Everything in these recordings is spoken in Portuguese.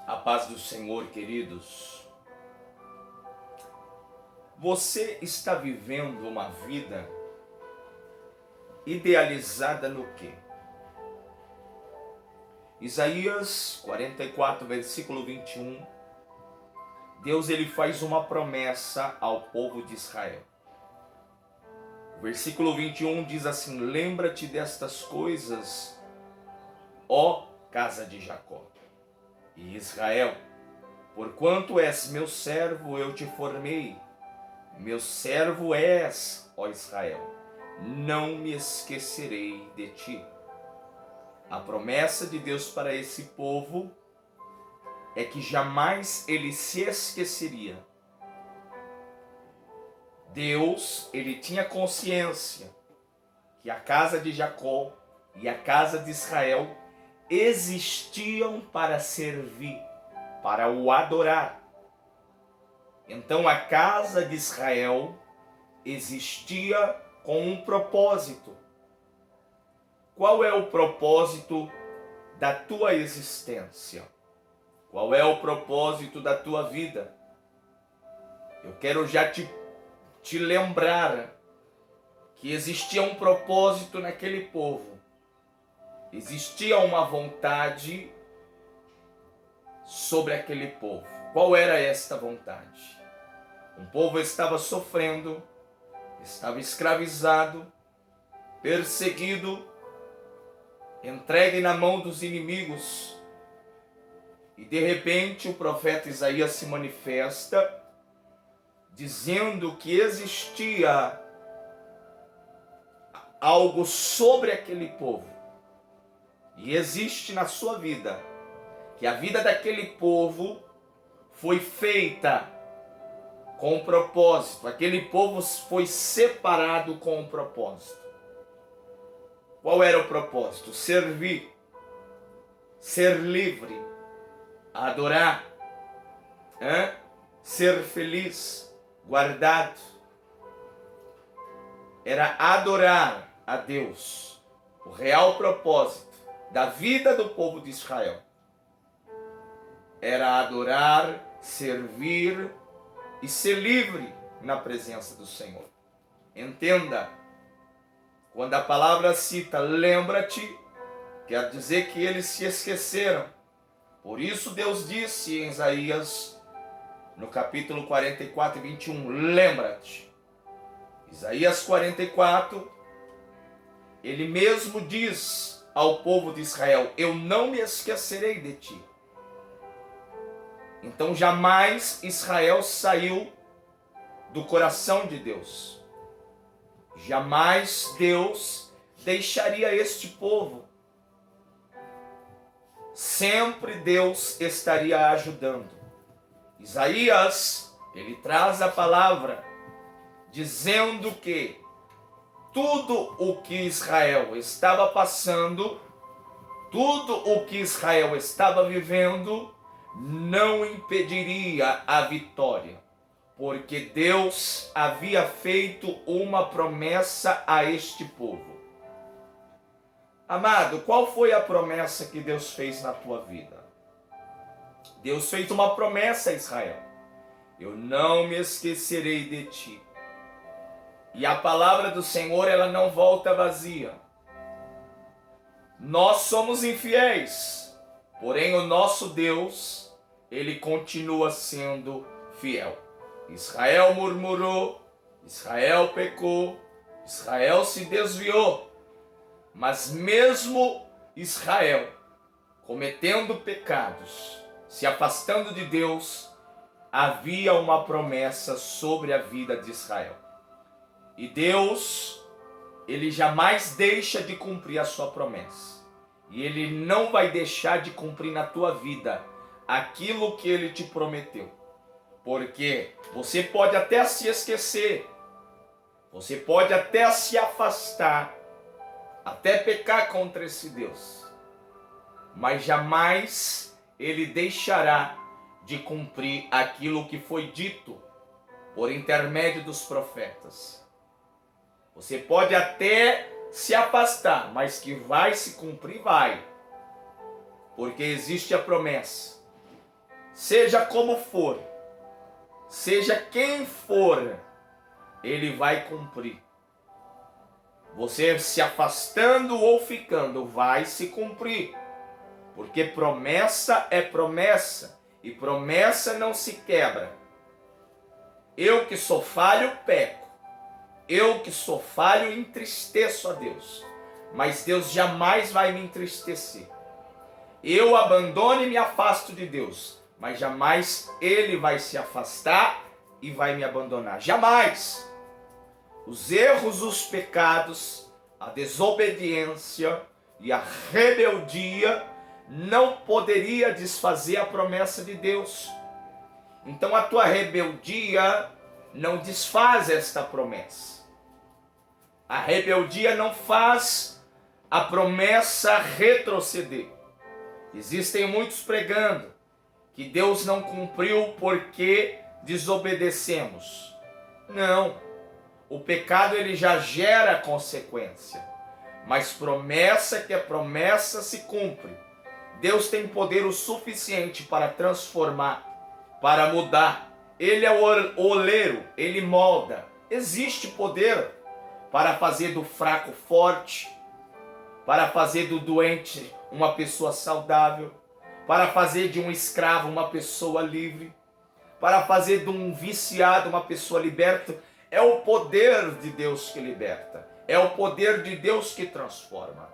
A paz do Senhor, queridos. Você está vivendo uma vida idealizada no quê? Isaías 44, versículo 21. Deus ele faz uma promessa ao povo de Israel. O versículo 21 diz assim: lembra-te destas coisas, ó casa de Jacó e Israel, porquanto és meu servo, eu te formei. Meu servo és, ó Israel, não me esquecerei de ti. A promessa de Deus para esse povo é que jamais ele se esqueceria. Deus, ele tinha consciência que a casa de Jacó e a casa de Israel existiam para servir, para o adorar. Então a casa de Israel existia com um propósito. Qual é o propósito da tua existência? Qual é o propósito da tua vida? Eu quero já te lembrar que existia um propósito naquele povo. Existia uma vontade sobre aquele povo. Qual era esta vontade? Um povo estava sofrendo, estava escravizado, perseguido, entregue na mão dos inimigos. E de repente o profeta Isaías se manifesta dizendo que existia algo sobre aquele povo. E existe na sua vida, que a vida daquele povo foi feita com um propósito. Aquele povo foi separado com um propósito. Qual era o propósito? Servir, ser livre, adorar, ser feliz, guardado. Era adorar a Deus. O real propósito da vida do povo de Israel era adorar, servir e ser livre na presença do Senhor. Entenda, quando a palavra cita lembra-te, quer dizer que eles se esqueceram. Por isso Deus disse em Isaías, no capítulo 44, 21, lembra-te. Isaías 44, ele mesmo diz ao povo de Israel: eu não me esquecerei de ti. Então jamais Israel saiu do coração de Deus. Jamais Deus deixaria este povo. Sempre Deus estaria ajudando. Isaías, ele traz a palavra dizendo que tudo o que Israel estava passando, tudo o que Israel estava vivendo, não impediria a vitória, porque Deus havia feito uma promessa a este povo. Amado, qual foi a promessa que Deus fez na tua vida? Deus fez uma promessa a Israel: eu não me esquecerei de ti. E a palavra do Senhor, ela não volta vazia. Nós somos infiéis, porém o nosso Deus, ele continua sendo fiel. Israel murmurou, Israel pecou, Israel se desviou. Mas mesmo Israel cometendo pecados, se afastando de Deus, havia uma promessa sobre a vida de Israel. E Deus, ele jamais deixa de cumprir a sua promessa. E ele não vai deixar de cumprir na tua vida aquilo que ele te prometeu. Porque você pode até se esquecer, você pode até se afastar, até pecar contra esse Deus, mas jamais ele deixará de cumprir aquilo que foi dito por intermédio dos profetas. Você pode até se afastar, mas que vai se cumprir, vai. Porque existe a promessa. seja como for, seja quem for, ele vai cumprir. Você se afastando ou ficando, vai se cumprir. Porque promessa é promessa, e promessa não se quebra. Eu que sou falho, peco. Eu que sou falho, entristeço a Deus. Mas Deus jamais vai me entristecer. Eu abandono e me afasto de Deus, mas jamais Ele vai se afastar e vai me abandonar. Jamais! Os erros, os pecados, a desobediência e a rebeldia não poderia desfazer a promessa de Deus. Então a tua rebeldia não desfaz esta promessa. A rebeldia não faz a promessa retroceder. Existem muitos pregando que Deus não cumpriu porque desobedecemos. Não. O pecado ele já gera consequência. Mas promessa que é promessa se cumpre. Deus tem poder o suficiente para transformar, para mudar. Ele é o oleiro, ele molda. Existe poder para fazer do fraco forte, para fazer do doente uma pessoa saudável, para fazer de um escravo uma pessoa livre, para fazer de um viciado uma pessoa liberta. É o poder de Deus que liberta, é o poder de Deus que transforma,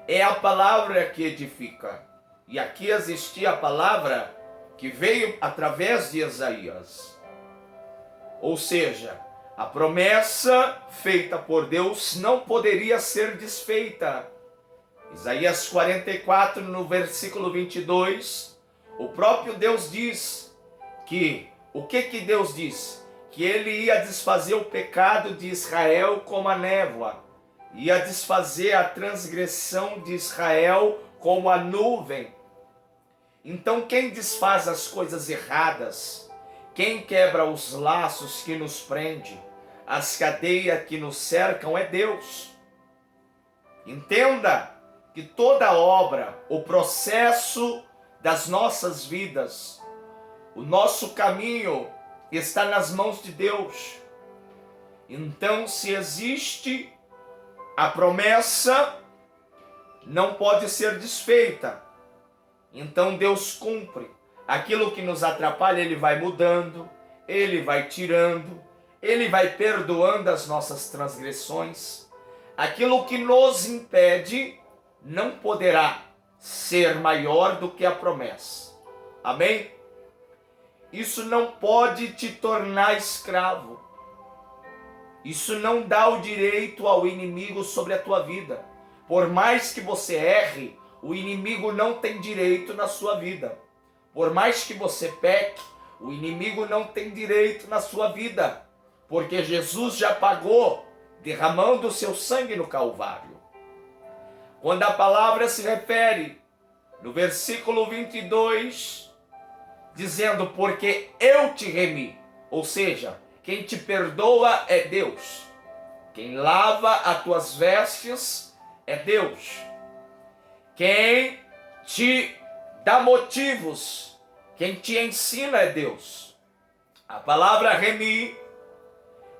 é a palavra que edifica. E aqui existia a palavra que veio através de Isaías. Ou seja, a promessa feita por Deus não poderia ser desfeita. Isaías 44, no versículo 22, o próprio Deus diz que, o que Deus diz? Que ele ia desfazer o pecado de Israel como a névoa, ia desfazer a transgressão de Israel como a nuvem. Então quem desfaz as coisas erradas, quem quebra os laços que nos prende, as cadeias que nos cercam é Deus. Entenda que toda obra, o processo das nossas vidas, o nosso caminho está nas mãos de Deus. Então, se existe a promessa, não pode ser desfeita. Então Deus cumpre. Aquilo que nos atrapalha, Ele vai mudando, Ele vai tirando, Ele vai perdoando as nossas transgressões. Aquilo que nos impede não poderá ser maior do que a promessa. Amém? Isso não pode te tornar escravo. Isso não dá o direito ao inimigo sobre a tua vida. Por mais que você erre, o inimigo não tem direito na sua vida. Por mais que você peque, o inimigo não tem direito na sua vida. Porque Jesus já pagou, derramando o seu sangue no Calvário. Quando a palavra se refere, no versículo 22, dizendo, porque eu te remi. Ou seja, quem te perdoa é Deus. Quem lava as tuas vestes é Deus. Quem te dá motivos, quem te ensina é Deus. A palavra remi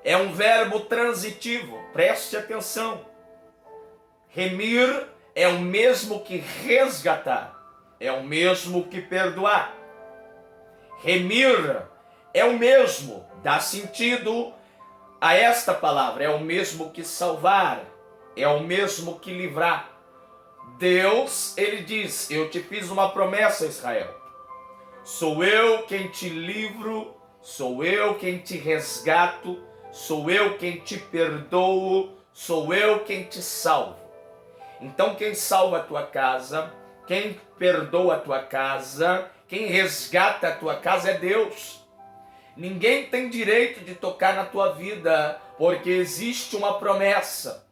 é um verbo transitivo, preste atenção. Remir é o mesmo que resgatar, é o mesmo que perdoar. Remir é o mesmo, dá sentido a esta palavra, é o mesmo que salvar, é o mesmo que livrar. Deus, ele diz, eu te fiz uma promessa, Israel. Sou eu quem te livro, sou eu quem te resgato, sou eu quem te perdoo, sou eu quem te salvo. Então quem salva a tua casa, quem perdoa a tua casa, quem resgata a tua casa é Deus. Ninguém tem direito de tocar na tua vida, porque existe uma promessa.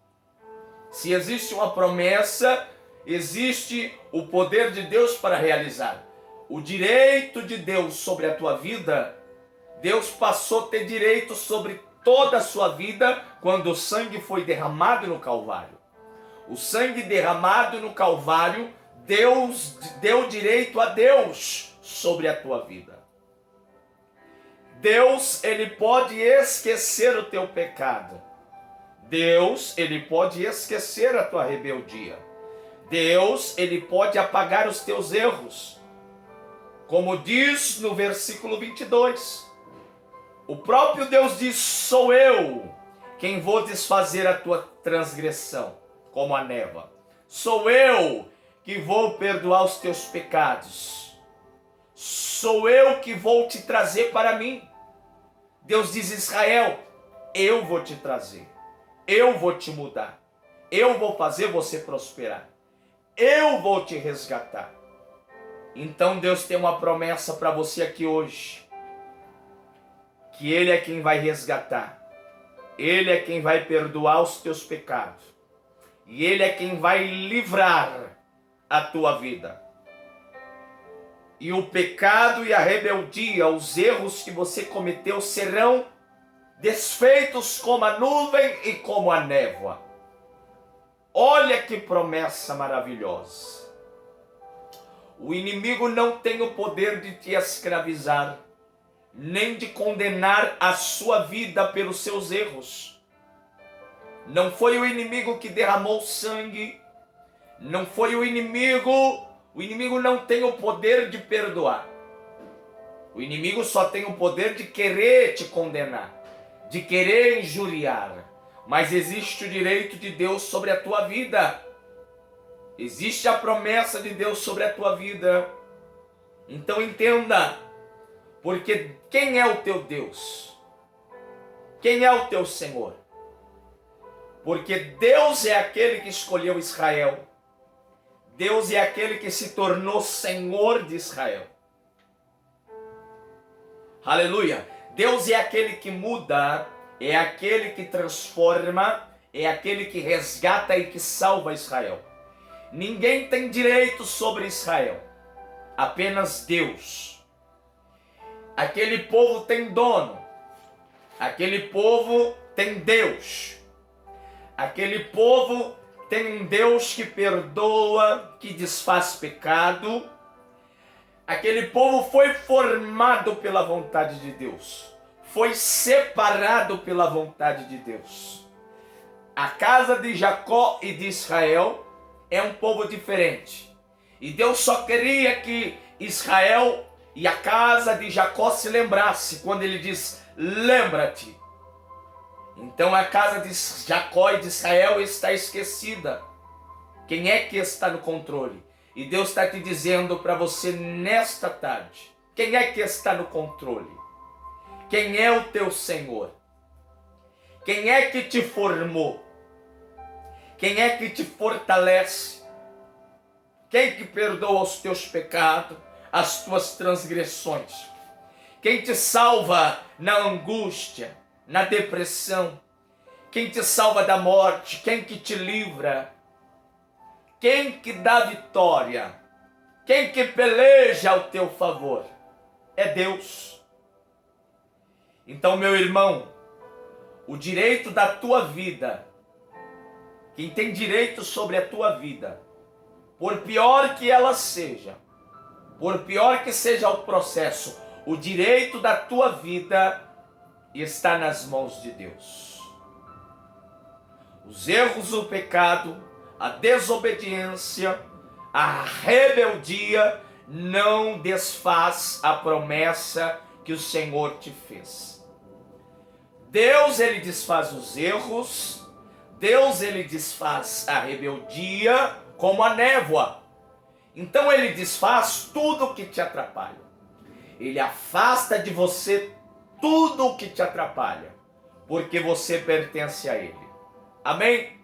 Se existe uma promessa, existe o poder de Deus para realizar. O direito de Deus sobre a tua vida, Deus passou a ter direito sobre toda a sua vida quando o sangue foi derramado no Calvário. O sangue derramado no Calvário Deus deu direito a Deus sobre a tua vida. Deus, ele pode esquecer o teu pecado. Deus, ele pode esquecer a tua rebeldia. Deus, ele pode apagar os teus erros. Como diz no versículo 22. O próprio Deus diz: sou eu quem vou desfazer a tua transgressão, como a névoa. Sou eu que vou perdoar os teus pecados. Sou eu que vou te trazer para mim. Deus diz: Israel, eu vou te trazer. Eu vou te mudar. Eu vou fazer você prosperar. Eu vou te resgatar. Então Deus tem uma promessa para você aqui hoje. Que Ele é quem vai resgatar. Ele é quem vai perdoar os teus pecados. E Ele é quem vai livrar a tua vida. E o pecado e a rebeldia, os erros que você cometeu serão desfeitos como a nuvem e como a névoa. Olha que promessa maravilhosa. O inimigo não tem o poder de te escravizar, nem de condenar a sua vida pelos seus erros. Não foi o inimigo que derramou sangue, não foi o inimigo não tem o poder de perdoar. O inimigo só tem o poder de querer te condenar, de querer injuriar. Mas existe o direito de Deus sobre a tua vida. Existe a promessa de Deus sobre a tua vida. Então entenda, porque quem é o teu Deus? Quem é o teu Senhor? Porque Deus é aquele que escolheu Israel. Deus é aquele que se tornou Senhor de Israel. Aleluia! Deus é aquele que muda, é aquele que transforma, é aquele que resgata e que salva Israel. Ninguém tem direito sobre Israel, apenas Deus. Aquele povo tem dono, aquele povo tem Deus, aquele povo tem um Deus que perdoa, que desfaz pecado. Aquele povo foi formado pela vontade de Deus, foi separado pela vontade de Deus. A casa de Jacó e de Israel é um povo diferente. E Deus só queria que Israel e a casa de Jacó se lembrasse quando ele diz: lembra-te. Então a casa de Jacó e de Israel está esquecida. Quem é que está no controle? E Deus está te dizendo para você nesta tarde: quem é que está no controle? Quem é o teu Senhor? Quem é que te formou? Quem é que te fortalece? Quem que perdoa os teus pecados, as tuas transgressões? Quem te salva na angústia, na depressão? Quem te salva da morte? Quem que te livra? Quem que dá vitória? Quem que peleja ao teu favor? É Deus. Então, meu irmão, o direito da tua vida, quem tem direito sobre a tua vida, por pior que ela seja, por pior que seja o processo, o direito da tua vida está nas mãos de Deus. Os erros, o pecado, a desobediência, a rebeldia não desfaz a promessa que o Senhor te fez. Deus, ele desfaz os erros, Deus, ele desfaz a rebeldia como a névoa. Então ele desfaz tudo que te atrapalha. Ele afasta de você tudo o que te atrapalha, porque você pertence a Ele. Amém?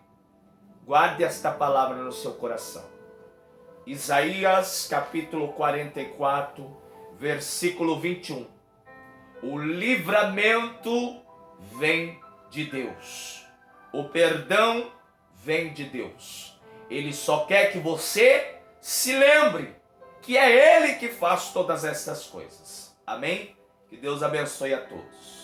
Guarde esta palavra no seu coração. Isaías capítulo 44, versículo 21. O livramento vem de Deus. O perdão vem de Deus. Ele só quer que você se lembre que é Ele que faz todas essas coisas. Amém? Que Deus abençoe a todos.